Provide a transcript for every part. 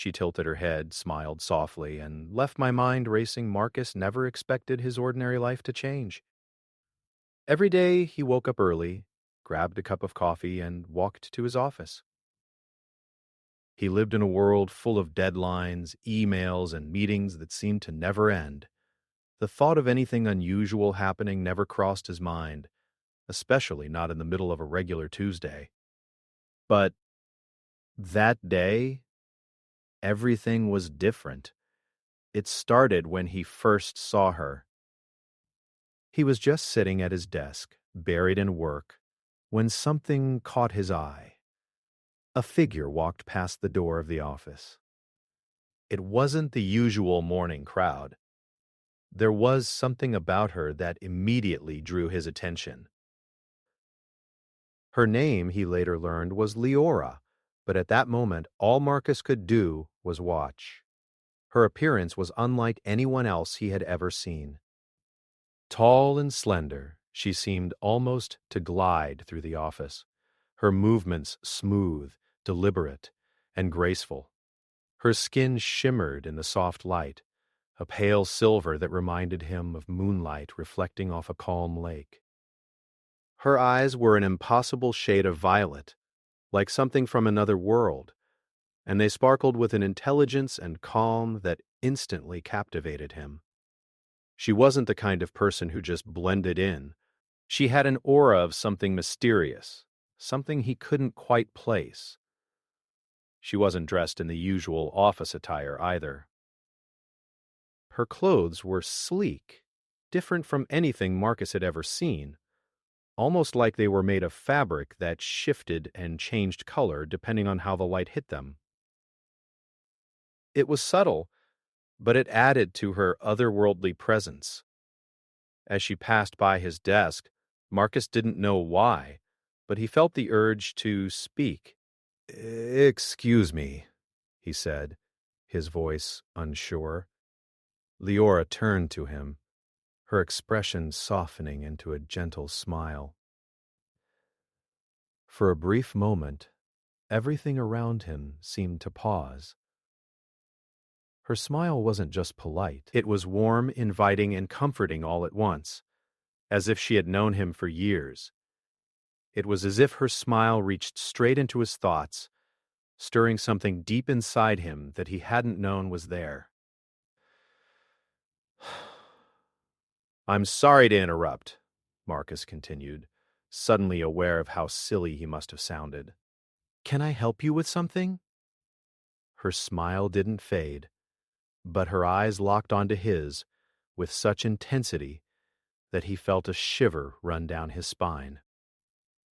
She tilted her head, smiled softly, and left my mind racing. Marcus never expected his ordinary life to change. Every day he woke up early, grabbed a cup of coffee, and walked to his office. He lived in a world full of deadlines, emails, and meetings that seemed to never end. The thought of anything unusual happening never crossed his mind, especially not in the middle of a regular Tuesday. But that day, everything was different. It started when he first saw her. He was just sitting at his desk, buried in work, when something caught his eye. A figure walked past the door of the office. It wasn't the usual morning crowd. There was something about her that immediately drew his attention. Her name, he later learned, was Leora, but at that moment all Marcus could do was watch. Her appearance was unlike anyone else he had ever seen. Tall and slender, she seemed almost to glide through the office, her movements smooth, deliberate, and graceful. Her skin shimmered in the soft light, a pale silver that reminded him of moonlight reflecting off a calm lake. Her eyes were an impossible shade of violet, like something from another world, and they sparkled with an intelligence and calm that instantly captivated him. She wasn't the kind of person who just blended in. She had an aura of something mysterious, something he couldn't quite place. She wasn't dressed in the usual office attire either. Her clothes were sleek, different from anything Marcus had ever seen, almost like they were made of fabric that shifted and changed color depending on how the light hit them. It was subtle, but it added to her otherworldly presence. As she passed by his desk, Marcus didn't know why, but he felt the urge to speak. "Excuse me," he said, his voice unsure. Leora turned to him, her expression softening into a gentle smile. For a brief moment, everything around him seemed to pause. Her smile wasn't just polite. It was warm, inviting, and comforting all at once, as if she had known him for years. It was as if her smile reached straight into his thoughts, stirring something deep inside him that he hadn't known was there. "I'm sorry to interrupt," Marcus continued, suddenly aware of how silly he must have sounded. "Can I help you with something?" Her smile didn't fade, but her eyes locked onto his with such intensity that he felt a shiver run down his spine.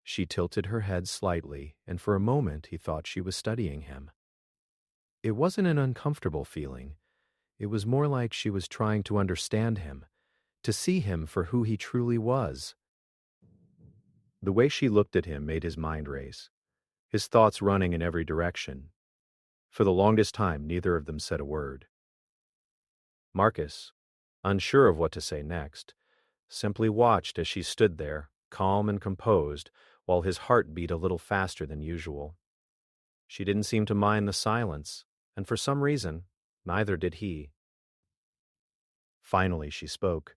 She tilted her head slightly, and for a moment he thought she was studying him. It wasn't an uncomfortable feeling. It was more like she was trying to understand him, to see him for who he truly was. The way she looked at him made his mind race, his thoughts running in every direction. For the longest time, neither of them said a word. Marcus, unsure of what to say next, simply watched as she stood there, calm and composed, while his heart beat a little faster than usual. She didn't seem to mind the silence, and for some reason, neither did he. Finally she spoke.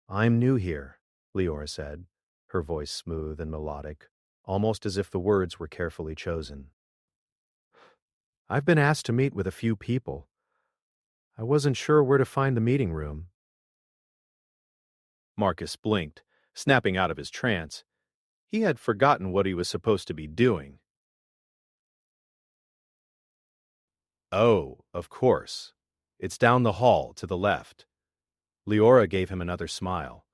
"I'm new here," Leora said, her voice smooth and melodic, almost as if the words were carefully chosen. "I've been asked to meet with a few people. I wasn't sure where to find the meeting room." Marcus blinked, snapping out of his trance. He had forgotten what he was supposed to be doing. "Oh, of course. It's down the hall to the left." Leora gave him another smile,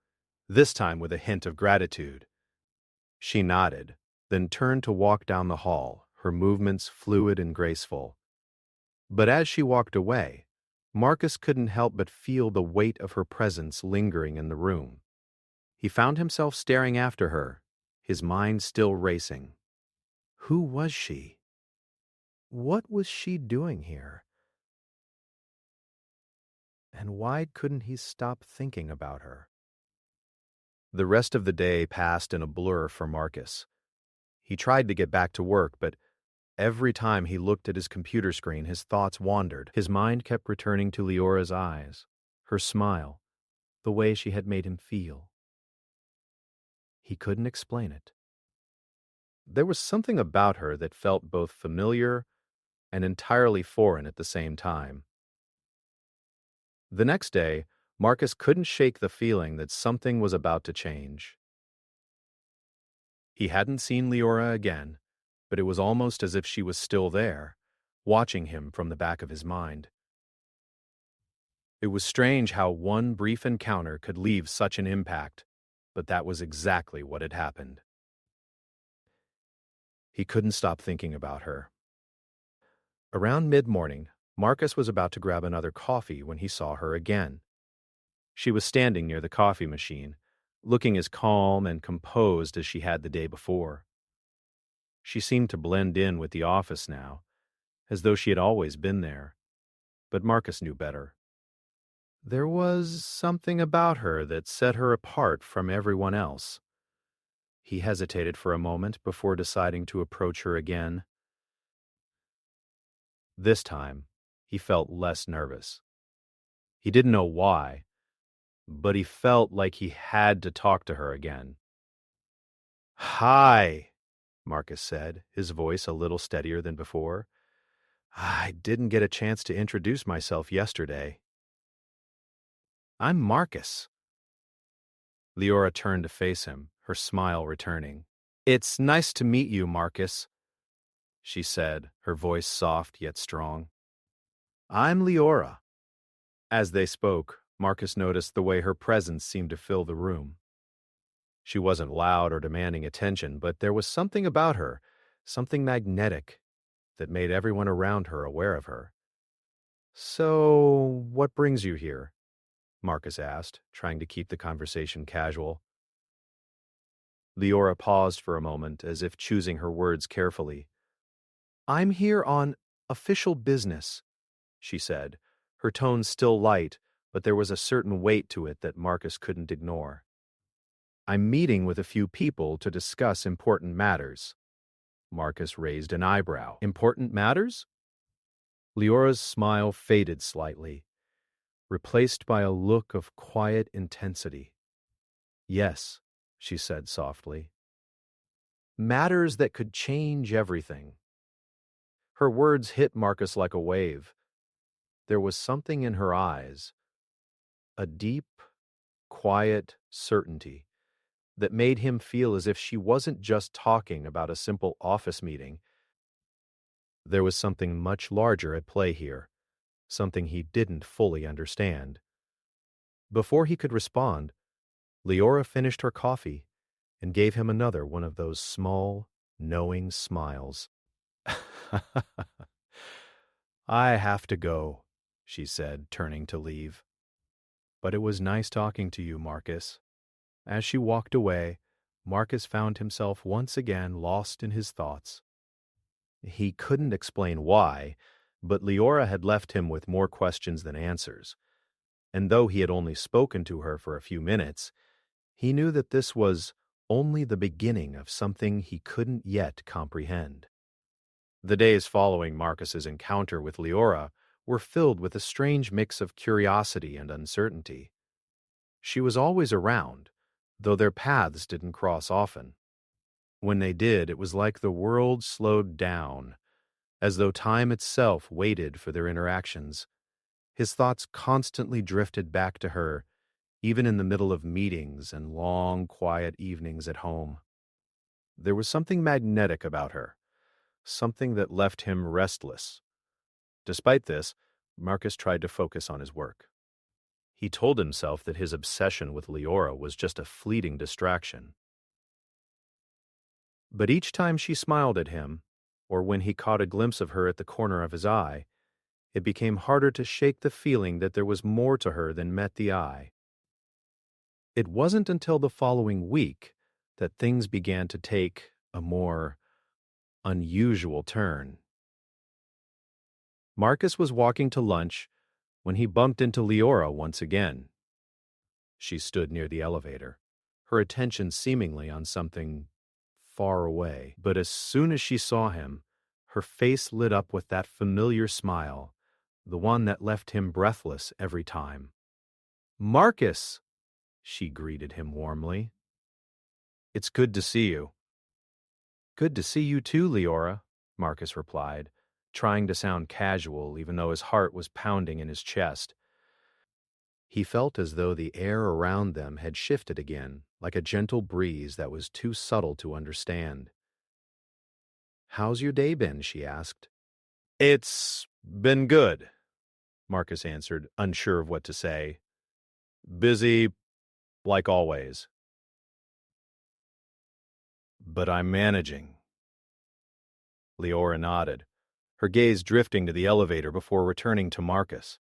this time with a hint of gratitude. She nodded, then turned to walk down the hall, her movements fluid and graceful. But as she walked away, Marcus couldn't help but feel the weight of her presence lingering in the room. He found himself staring after her, his mind still racing. Who was she? What was she doing here? And why couldn't he stop thinking about her? The rest of the day passed in a blur for Marcus. He tried to get back to work, but Every time he looked at his computer screen, his thoughts wandered. His mind kept returning to Leora's eyes, her smile, the way she had made him feel. He couldn't explain it. There was something about her that felt both familiar and entirely foreign at the same time. The next day, Marcus couldn't shake the feeling that something was about to change. He hadn't seen Leora again, but it was almost as if she was still there, watching him from the back of his mind. It was strange how one brief encounter could leave such an impact, but that was exactly what had happened. He couldn't stop thinking about her. Around mid-morning, Marcus was about to grab another coffee when he saw her again. She was standing near the coffee machine, looking as calm and composed as she had the day before. She seemed to blend in with the office now, as though she had always been there, but Marcus knew better. There was something about her that set her apart from everyone else. He hesitated for a moment before deciding to approach her again. This time, he felt less nervous. He didn't know why, but he felt like he had to talk to her again. "Hi," Marcus said, his voice a little steadier than before. "I didn't get a chance to introduce myself yesterday." "I'm Marcus." Leora turned to face him, her smile returning. "It's nice to meet you, Marcus," she said, her voice soft yet strong. "I'm Leora." As they spoke, Marcus noticed the way her presence seemed to fill the room. She wasn't loud or demanding attention, but there was something about her, something magnetic, that made everyone around her aware of her. "So, what brings you here?" Marcus asked, trying to keep the conversation casual. Leora paused for a moment, as if choosing her words carefully. "I'm here on official business," she said, her tone still light, but there was a certain weight to it that Marcus couldn't ignore. "I'm meeting with a few people to discuss important matters." Marcus raised an eyebrow. "Important matters?" Leora's smile faded slightly, replaced by a look of quiet intensity. "Yes," she said softly. "Matters that could change everything." Her words hit Marcus like a wave. There was something in her eyes, a deep, quiet certainty, that made him feel as if she wasn't just talking about a simple office meeting. There was something much larger at play here, something he didn't fully understand. Before he could respond, Leora finished her coffee and gave him another one of those small, knowing smiles. "I have to go," she said, turning to leave. "But it was nice talking to you, Marcus." As she walked away, Marcus found himself once again lost in his thoughts. He couldn't explain why, but Leora had left him with more questions than answers. And though he had only spoken to her for a few minutes, he knew that this was only the beginning of something he couldn't yet comprehend. The days following Marcus's encounter with Leora were filled with a strange mix of curiosity and uncertainty. She was always around, though their paths didn't cross often. When they did, it was like the world slowed down, as though time itself waited for their interactions. His thoughts constantly drifted back to her, even in the middle of meetings and long, quiet evenings at home. There was something magnetic about her, something that left him restless. Despite this, Marcus tried to focus on his work. He told himself that his obsession with Leora was just a fleeting distraction. But each time she smiled at him, or when he caught a glimpse of her at the corner of his eye, it became harder to shake the feeling that there was more to her than met the eye. It wasn't until the following week that things began to take a more unusual turn. Marcus was walking to lunch when he bumped into Leora once again. She stood near the elevator, her attention seemingly on something far away. But as soon as she saw him, Her face lit up with that familiar smile, the one that left him breathless every time. "Marcus!" she greeted him warmly. "It's good to see you." "Good to see you too, Leora," Marcus replied, trying to sound casual even though his heart was pounding in his chest. He felt as though the air around them had shifted again, like a gentle breeze that was too subtle to understand. "How's your day been?" she asked. "It's been good," Marcus answered, unsure of what to say. "Busy, like always. But I'm managing." Leora nodded, her gaze drifting to the elevator before returning to Marcus.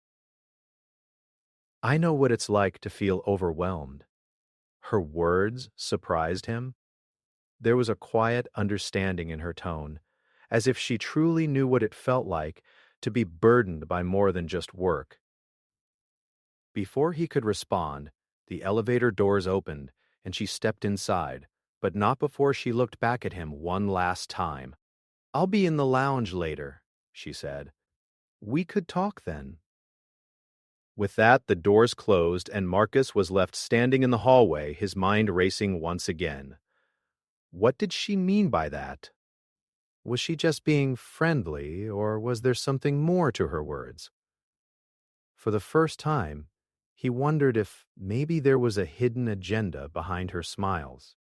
"I know what it's like to feel overwhelmed." Her words surprised him. There was a quiet understanding in her tone, as if she truly knew what it felt like to be burdened by more than just work. Before he could respond, the elevator doors opened and she stepped inside, but not before she looked back at him one last time. "I'll be in the lounge later," she said. "We could talk then." With that, the doors closed and Marcus was left standing in the hallway, his mind racing once again. What did she mean by that? Was she just being friendly, or was there something more to her words? For the first time, he wondered if maybe there was a hidden agenda behind her smiles.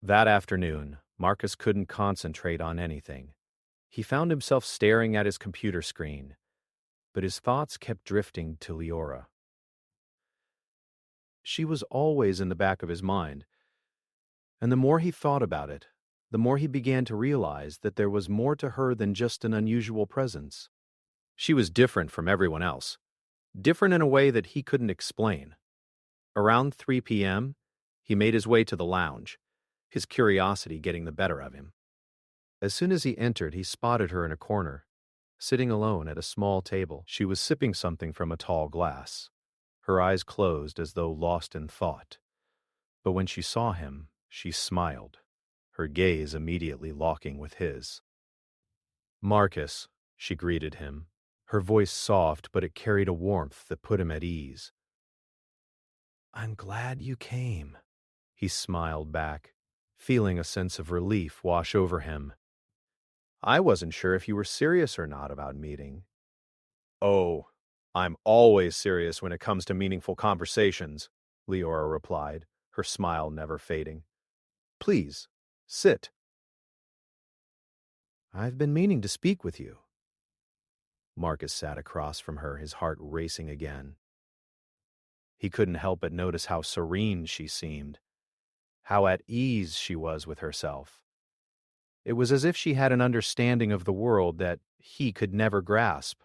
That afternoon, Marcus couldn't concentrate on anything. He found himself staring at his computer screen, but his thoughts kept drifting to Leora. She was always in the back of his mind, and the more he thought about it, the more he began to realize that there was more to her than just an unusual presence. She was different from everyone else, different in a way that he couldn't explain. Around 3 p.m., he made his way to the lounge, his curiosity getting the better of him. As soon as he entered, he spotted her in a corner, sitting alone at a small table. She was sipping something from a tall glass, her eyes closed as though lost in thought. But when she saw him, she smiled, her gaze immediately locking with his. "Marcus," she greeted him, her voice soft, but it carried a warmth that put him at ease. "I'm glad you came," he smiled back, feeling a sense of relief wash over him. "I wasn't sure if you were serious or not about meeting." "Oh, I'm always serious when it comes to meaningful conversations," Leora replied, her smile never fading. "Please, sit." "I've been meaning to speak with you." Marcus sat across from her, his heart racing again. He couldn't help but notice how serene she seemed, how at ease she was with herself. It was as if she had an understanding of the world that he could never grasp.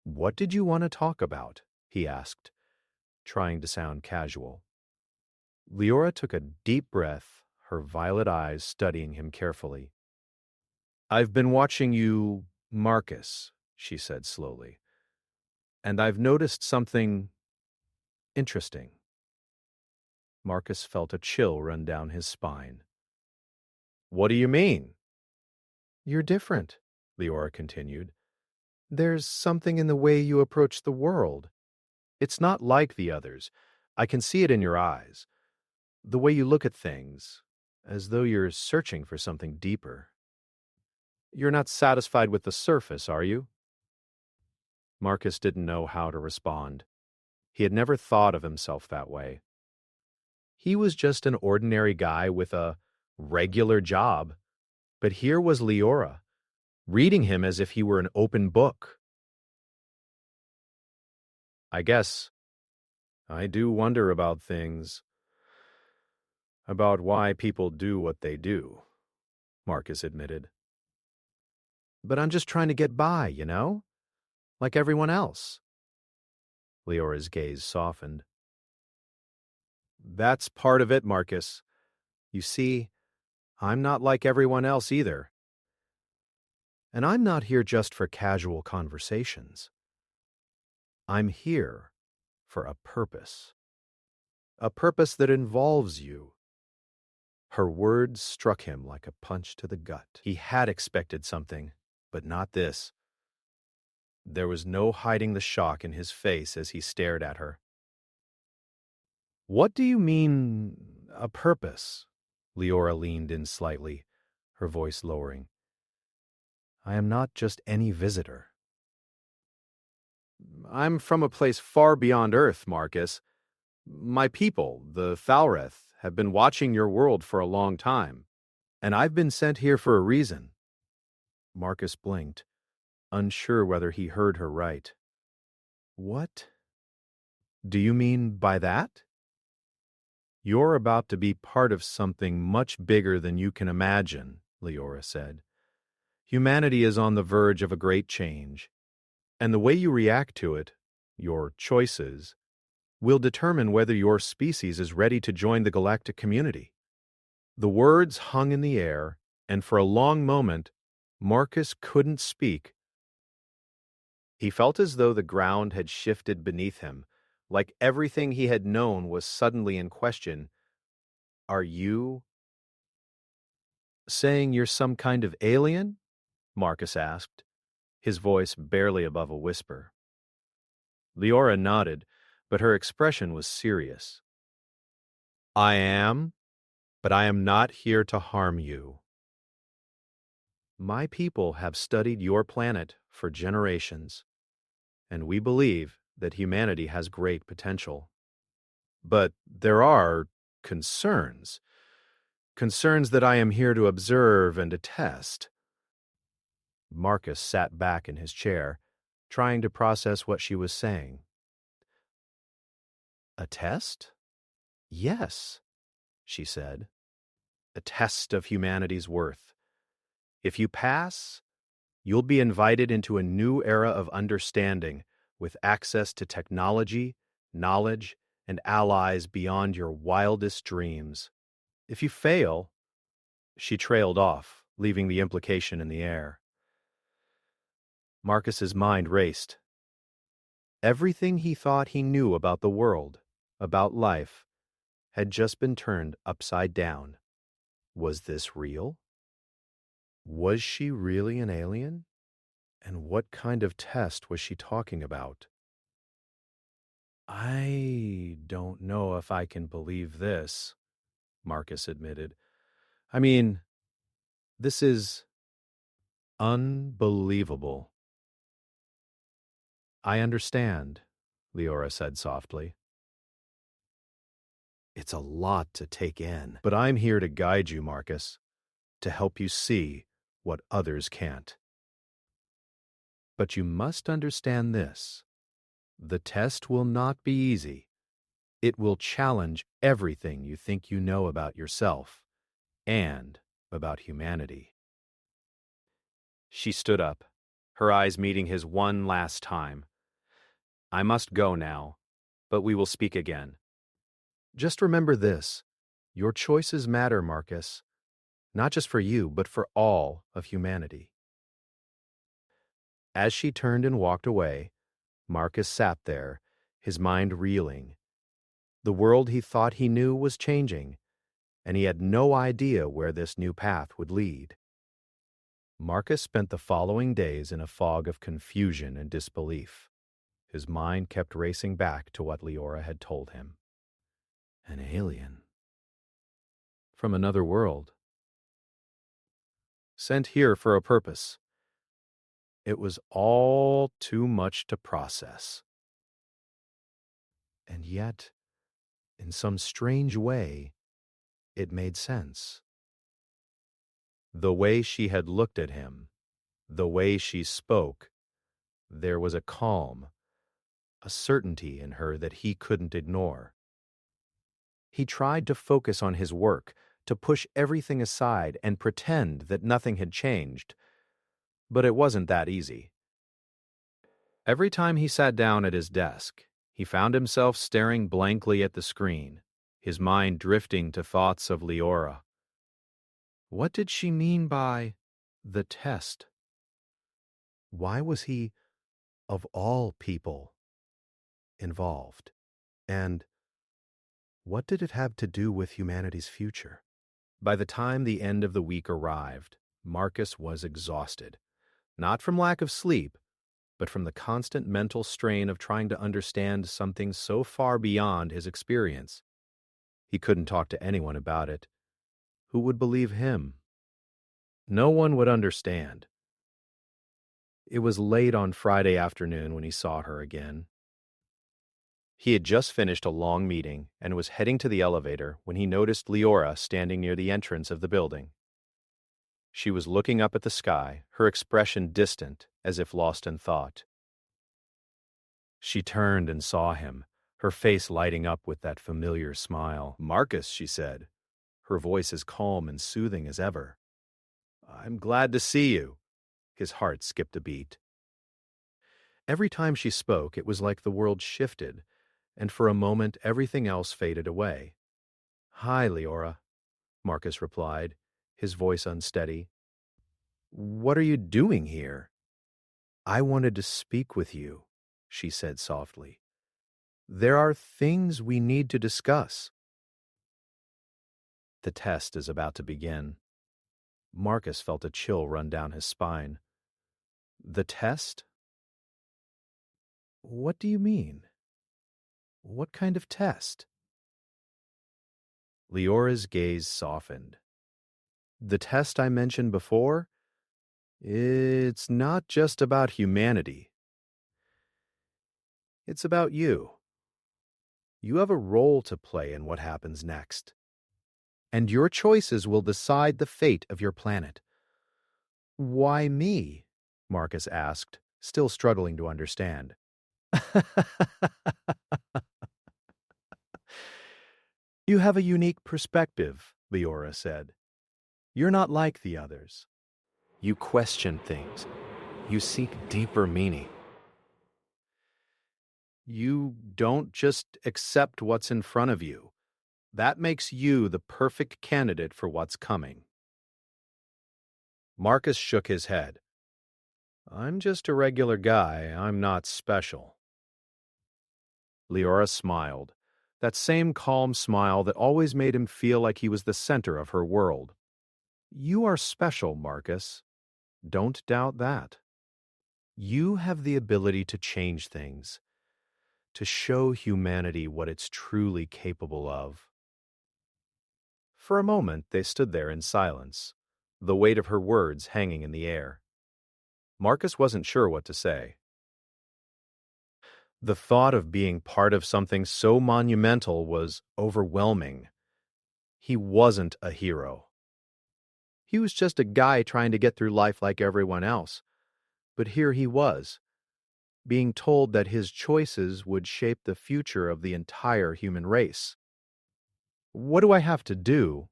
"What did you want to talk about?" he asked, trying to sound casual. Leora took a deep breath, her violet eyes studying him carefully. "I've been watching you, Marcus," she said slowly, "and I've noticed something interesting." Marcus felt a chill run down his spine. "What do you mean?" "You're different," Leora continued. "There's something in the way you approach the world. It's not like the others. I can see it in your eyes. The way you look at things, as though you're searching for something deeper. You're not satisfied with the surface, are you?" Marcus didn't know how to respond. He had never thought of himself that way. He was just an ordinary guy with a regular job, but here was Leora, reading him as if he were an open book. "I guess I do wonder about things, about why people do what they do," Marcus admitted. "But I'm just trying to get by, you know? Like everyone else." Leora's gaze softened. "That's part of it, Marcus. You see, I'm not like everyone else either. And I'm not here just for casual conversations. I'm here for a purpose that involves you. Her words struck him like a punch to the gut. He had expected something, but not this. There was no hiding the shock in his face as he stared at her. "What do you mean, a purpose?" Leora leaned in slightly, her voice lowering. "I am not just any visitor." "I'm from a place far beyond Earth, Marcus. My people, the Thalreth, have been watching your world for a long time, and I've been sent here for a reason." Marcus blinked, unsure whether he heard her right. "What do you mean by that?" "You're about to be part of something much bigger than you can imagine," Leora said. "Humanity is on the verge of a great change, and the way you react to it, your choices, will determine whether your species is ready to join the galactic community." The words hung in the air, and for a long moment, Marcus couldn't speak. He felt as though the ground had shifted beneath him, like everything he had known was suddenly in question. "Are you saying you're some kind of alien?" Marcus asked, his voice barely above a whisper. Leora nodded, but her expression was serious. "I am, but I am not here to harm you. My people have studied your planet for generations, and we believe that humanity has great potential. But there are concerns. Concerns that I am here to observe and to test." Marcus sat back in his chair, trying to process what she was saying. "A test? Yes," she said. "A test of humanity's worth. If you pass, you'll be invited into a new era of understanding with access to technology, knowledge, and allies beyond your wildest dreams. If you fail—" She trailed off, leaving the implication in the air. Marcus's mind raced. Everything he thought he knew about the world, about life, had just been turned upside down. Was this real? Was she really an alien? And what kind of test was she talking about? "I don't know if I can believe this," Marcus admitted. "I mean, this is unbelievable." "I understand," Leora said softly. "It's a lot to take in, but I'm here to guide you, Marcus, to help you see what others can't. But you must understand this. The test will not be easy. It will challenge everything you think you know about yourself and about humanity." She stood up, her eyes meeting his one last time. "I must go now, but we will speak again. Just remember this. Your choices matter, Marcus. Not just for you, but for all of humanity." As she turned and walked away, Marcus sat there, his mind reeling. The world he thought he knew was changing, and he had no idea where this new path would lead. Marcus spent the following days in a fog of confusion and disbelief. His mind kept racing back to what Leora had told him. An alien. From another world. Sent here for a purpose. It was all too much to process. And yet, in some strange way, it made sense. The way she had looked at him, the way she spoke, there was a calm, a certainty in her that he couldn't ignore. He tried to focus on his work, to push everything aside and pretend that nothing had changed, but it wasn't that easy. Every time he sat down at his desk, he found himself staring blankly at the screen, his mind drifting to thoughts of Leora. What did she mean by the test? Why was he, of all people, involved? And what did it have to do with humanity's future? By the time the end of the week arrived, Marcus was exhausted, not from lack of sleep, but from the constant mental strain of trying to understand something so far beyond his experience. He couldn't talk to anyone about it. Who would believe him? No one would understand. It was late on Friday afternoon when he saw her again. He had just finished a long meeting and was heading to the elevator when he noticed Leora standing near the entrance of the building. She was looking up at the sky, her expression distant, as if lost in thought. She turned and saw him, her face lighting up with that familiar smile. "Marcus," she said, her voice as calm and soothing as ever. "I'm glad to see you." His heart skipped a beat. Every time she spoke, it was like the world shifted, and for a moment everything else faded away. "Hi, Leora," Marcus replied, his voice unsteady. "What are you doing here?" "I wanted to speak with you," she said softly. "There are things we need to discuss." The test is about to begin. Marcus felt a chill run down his spine. The test? What do you mean? What kind of test? Leora's gaze softened. The test I mentioned before? It's not just about humanity. It's about you. You have a role to play in what happens next. And your choices will decide the fate of your planet. Why me? Marcus asked, still struggling to understand. You have a unique perspective, Leora said. You're not like the others. You question things. You seek deeper meaning. You don't just accept what's in front of you. That makes you the perfect candidate for what's coming. Marcus shook his head. I'm just a regular guy. I'm not special. Leora smiled, that same calm smile that always made him feel like he was the center of her world. You are special, Marcus. Don't doubt that. You have the ability to change things, to show humanity what it's truly capable of. For a moment, they stood there in silence, the weight of her words hanging in the air. Marcus wasn't sure what to say. The thought of being part of something so monumental was overwhelming. He wasn't a hero. He was just a guy trying to get through life like everyone else. But here he was, being told that his choices would shape the future of the entire human race. What do I have to do?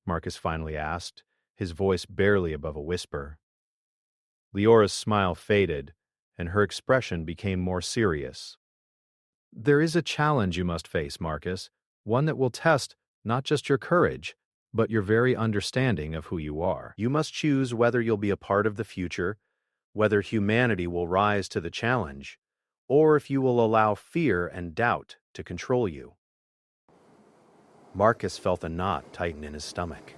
Marcus finally asked, his voice barely above a whisper. Leora's smile faded, and her expression became more serious. There is a challenge you must face, Marcus, one that will test not just your courage, but your very understanding of who you are. You must choose whether you'll be a part of the future, whether humanity will rise to the challenge, or if you will allow fear and doubt to control you. Marcus felt a knot tighten in his stomach.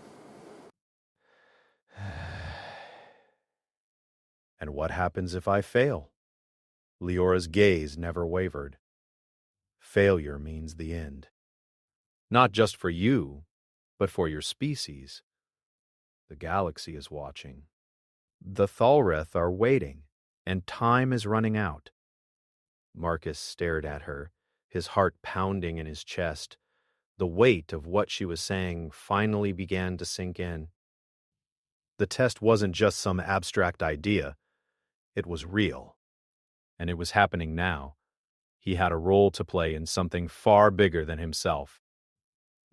And what happens if I fail? Leora's gaze never wavered. Failure means the end. Not just for you, but for your species. The galaxy is watching. The Thalrith are waiting, and time is running out. Marcus stared at her, his heart pounding in his chest. The weight of what she was saying finally began to sink in. The test wasn't just some abstract idea. It was real. And it was happening now. He had a role to play in something far bigger than himself.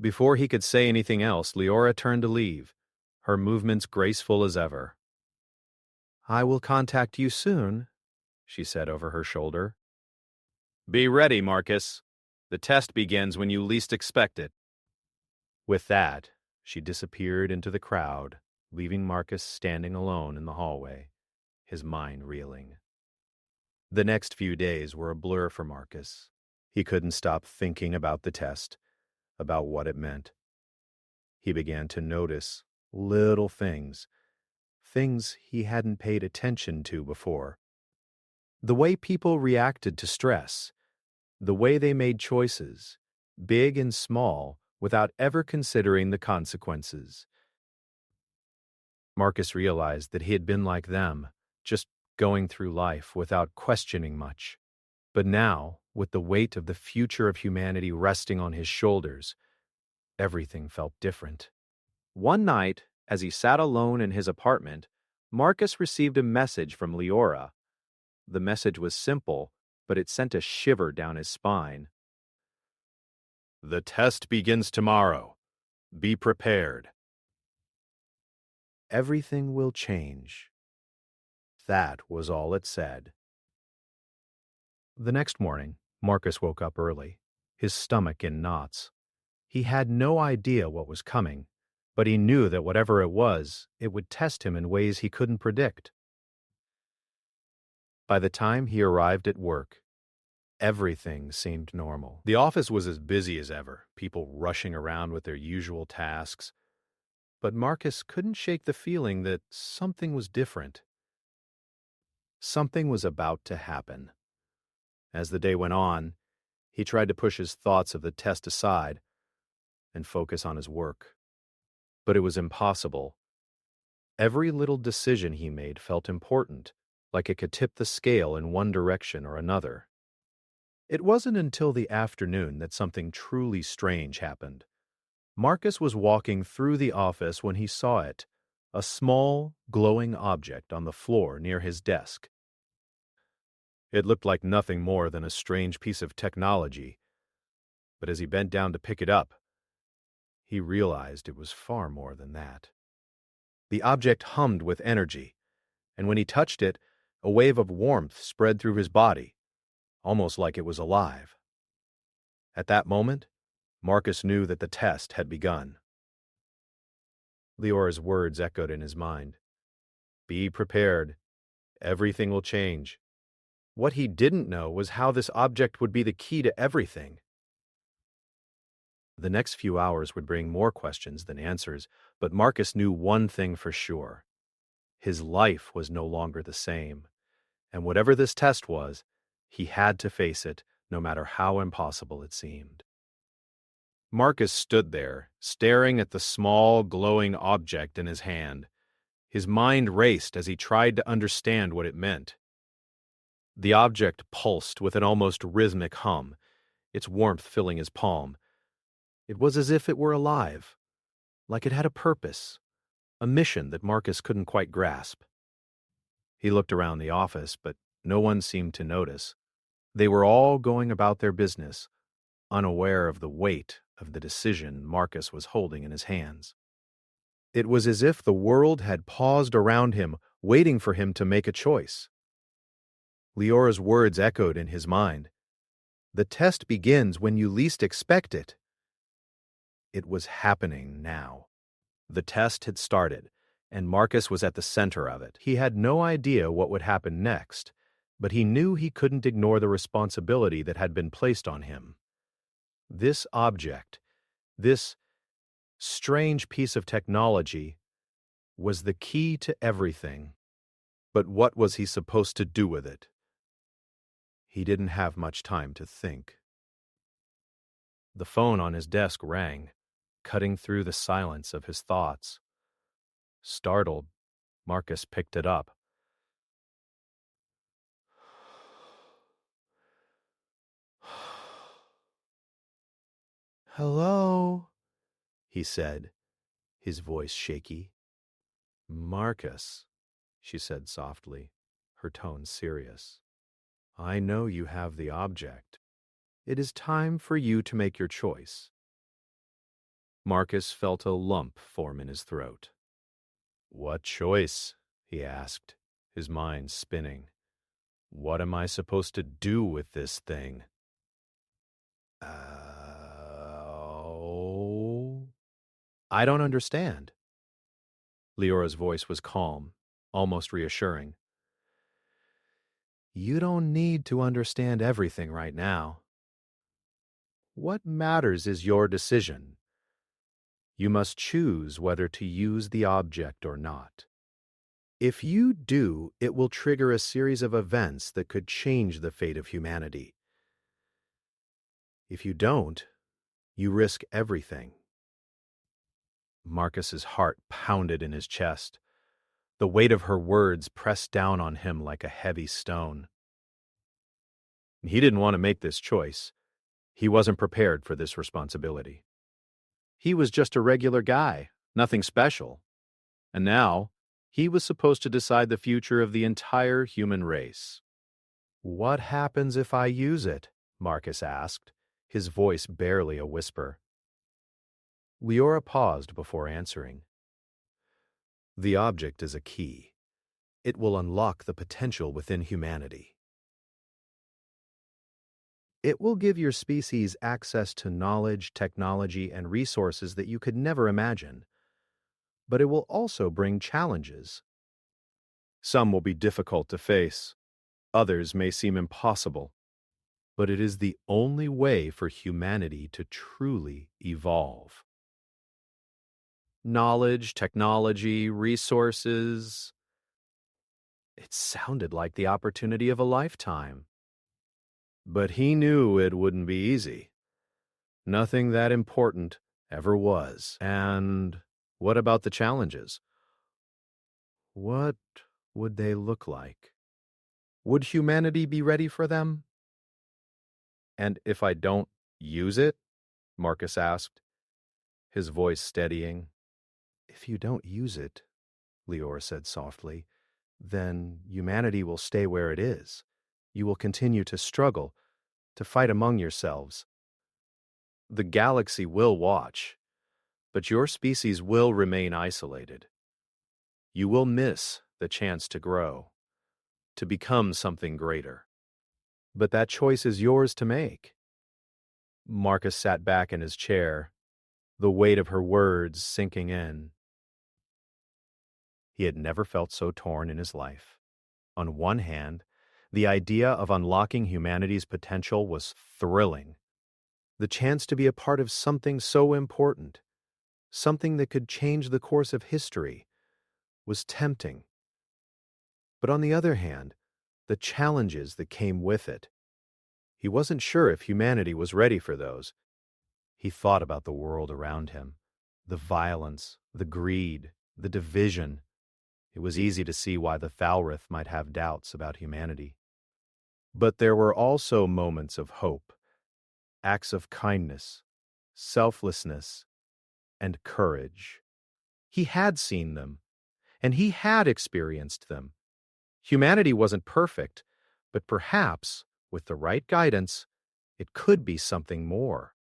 Before he could say anything else, Leora turned to leave, her movements graceful as ever. I will contact you soon, she said over her shoulder. Be ready, Marcus. The test begins when you least expect it. With that, she disappeared into the crowd, leaving Marcus standing alone in the hallway, his mind reeling. The next few days were a blur for Marcus. He couldn't stop thinking about the test, about what it meant. He began to notice little things, things he hadn't paid attention to before. The way people reacted to stress, the way they made choices, big and small, without ever considering the consequences. Marcus realized that he had been like them, just going through life without questioning much. But now, with the weight of the future of humanity resting on his shoulders, everything felt different. One night, as he sat alone in his apartment, Marcus received a message from Leora. The message was simple, but it sent a shiver down his spine. "The test begins tomorrow. Be prepared. Everything will change." That was all it said. The next morning, Marcus woke up early, his stomach in knots. He had no idea what was coming, but he knew that whatever it was, it would test him in ways he couldn't predict. By the time he arrived at work, everything seemed normal. The office was as busy as ever, people rushing around with their usual tasks. But Marcus couldn't shake the feeling that something was different. Something was about to happen. As the day went on, he tried to push his thoughts of the test aside and focus on his work. But it was impossible. Every little decision he made felt important, like it could tip the scale in one direction or another. It wasn't until the afternoon that something truly strange happened. Marcus was walking through the office when he saw it, a small, glowing object on the floor near his desk. It looked like nothing more than a strange piece of technology, but as he bent down to pick it up, he realized it was far more than that. The object hummed with energy, and when he touched it, a wave of warmth spread through his body, almost like it was alive. At that moment, Marcus knew that the test had begun. Leora's words echoed in his mind. Be prepared. Everything will change. What he didn't know was how this object would be the key to everything. The next few hours would bring more questions than answers, but Marcus knew one thing for sure. His life was no longer the same, and whatever this test was, he had to face it, no matter how impossible it seemed. Marcus stood there, staring at the small, glowing object in his hand. His mind raced as he tried to understand what it meant. The object pulsed with an almost rhythmic hum, its warmth filling his palm. It was as if it were alive, like it had a purpose, a mission that Marcus couldn't quite grasp. He looked around the office, but no one seemed to notice. They were all going about their business, unaware of the weight of the decision Marcus was holding in his hands. It was as if the world had paused around him, waiting for him to make a choice. Leora's words echoed in his mind. The test begins when you least expect it. It was happening now. The test had started, and Marcus was at the center of it. He had no idea what would happen next, but he knew he couldn't ignore the responsibility that had been placed on him. This object, this strange piece of technology, was the key to everything. But what was he supposed to do with it? He didn't have much time to think. The phone on his desk rang, cutting through the silence of his thoughts. Startled, Marcus picked it up. "Hello," he said, his voice shaky. "Marcus," she said softly, her tone serious. "I know you have the object. It is time for you to make your choice." Marcus felt a lump form in his throat. "What choice?" he asked, his mind spinning. "What am I supposed to do with this thing?" I don't understand." Leora's voice was calm, almost reassuring. "You don't need to understand everything right now. What matters is your decision. You must choose whether to use the object or not. If you do, it will trigger a series of events that could change the fate of humanity. If you don't, you risk everything. Marcus's heart pounded in his chest. The weight of her words pressed down on him like a heavy stone. He didn't want to make this choice. He wasn't prepared for this responsibility. He was just a regular guy, nothing special. And now, he was supposed to decide the future of the entire human race. What happens if I use it? Marcus asked, his voice barely a whisper. Leora paused before answering. The object is a key. It will unlock the potential within humanity. It will give your species access to knowledge, technology, and resources that you could never imagine. But it will also bring challenges. Some will be difficult to face. Others may seem impossible. But it is the only way for humanity to truly evolve. Knowledge, technology, resources. It sounded like the opportunity of a lifetime. But he knew it wouldn't be easy. Nothing that important ever was. And what about the challenges? What would they look like? Would humanity be ready for them? And if I don't use it? Marcus asked, his voice steadying. If you don't use it, Leora said softly, then humanity will stay where it is. You will continue to struggle, to fight among yourselves. The galaxy will watch, but your species will remain isolated. You will miss the chance to grow, to become something greater. But that choice is yours to make. Marcus sat back in his chair, the weight of her words sinking in. He had never felt so torn in his life. On one hand, the idea of unlocking humanity's potential was thrilling. The chance to be a part of something so important, something that could change the course of history, was tempting. But on the other hand, the challenges that came with it. He wasn't sure if humanity was ready for those. He thought about the world around him, the violence, the greed, the division. It was easy to see why the Thalrith might have doubts about humanity. But there were also moments of hope, acts of kindness, selflessness, and courage. He had seen them, and he had experienced them. Humanity wasn't perfect, but perhaps, with the right guidance, it could be something more.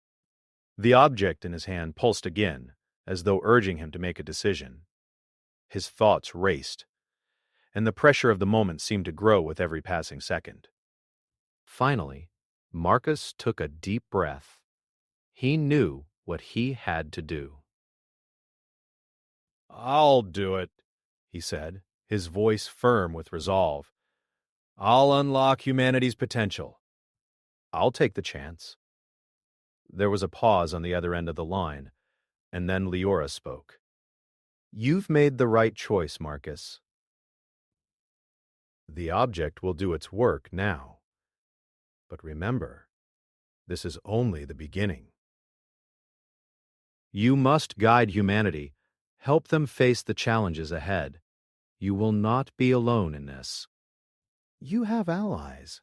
The object in his hand pulsed again, as though urging him to make a decision. His thoughts raced, and the pressure of the moment seemed to grow with every passing second. Finally, Marcus took a deep breath. He knew what he had to do. I'll do it, he said, his voice firm with resolve. I'll unlock humanity's potential. I'll take the chance. There was a pause on the other end of the line, and then Leora spoke. You've made the right choice, Marcus. The object will do its work now. But remember, this is only the beginning. You must guide humanity, help them face the challenges ahead. You will not be alone in this. You have allies.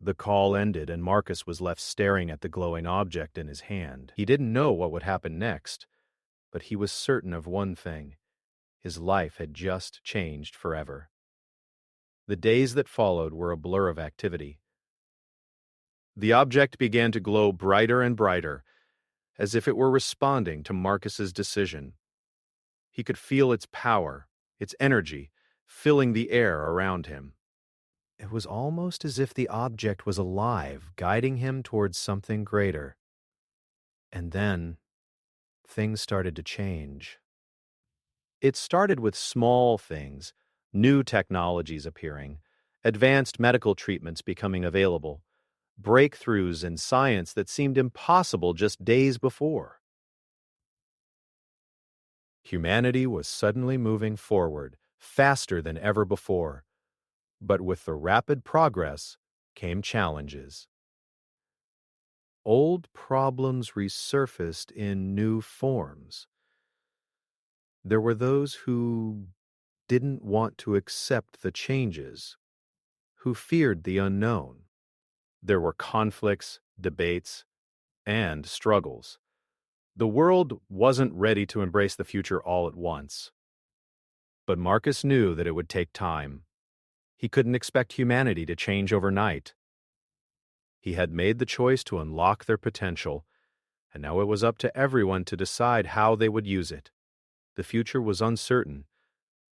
The call ended, and Marcus was left staring at the glowing object in his hand. He didn't know what would happen next, but he was certain of one thing. His life had just changed forever. The days that followed were a blur of activity. The object began to glow brighter and brighter, as if it were responding to Marcus's decision. He could feel its power, its energy, filling the air around him. It was almost as if the object was alive, guiding him towards something greater. And then, things started to change. It started with small things, new technologies appearing, advanced medical treatments becoming available, breakthroughs in science that seemed impossible just days before. Humanity was suddenly moving forward, faster than ever before. But with the rapid progress came challenges. Old problems resurfaced in new forms. There were those who didn't want to accept the changes, who feared the unknown. There were conflicts, debates, and struggles. The world wasn't ready to embrace the future all at once. But Marcus knew that it would take time. He couldn't expect humanity to change overnight. He had made the choice to unlock their potential, and now it was up to everyone to decide how they would use it. The future was uncertain,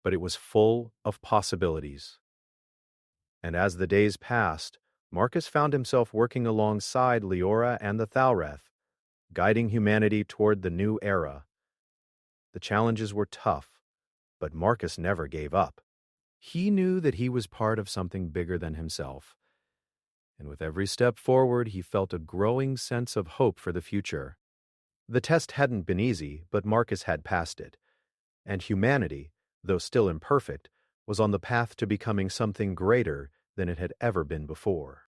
but it was full of possibilities. And as the days passed, Marcus found himself working alongside Leora and the Thalreth, guiding humanity toward the new era. The challenges were tough, but Marcus never gave up. He knew that he was part of something bigger than himself, and with every step forward he felt a growing sense of hope for the future. The test hadn't been easy, but Marcus had passed it, and humanity, though still imperfect, was on the path to becoming something greater than it had ever been before.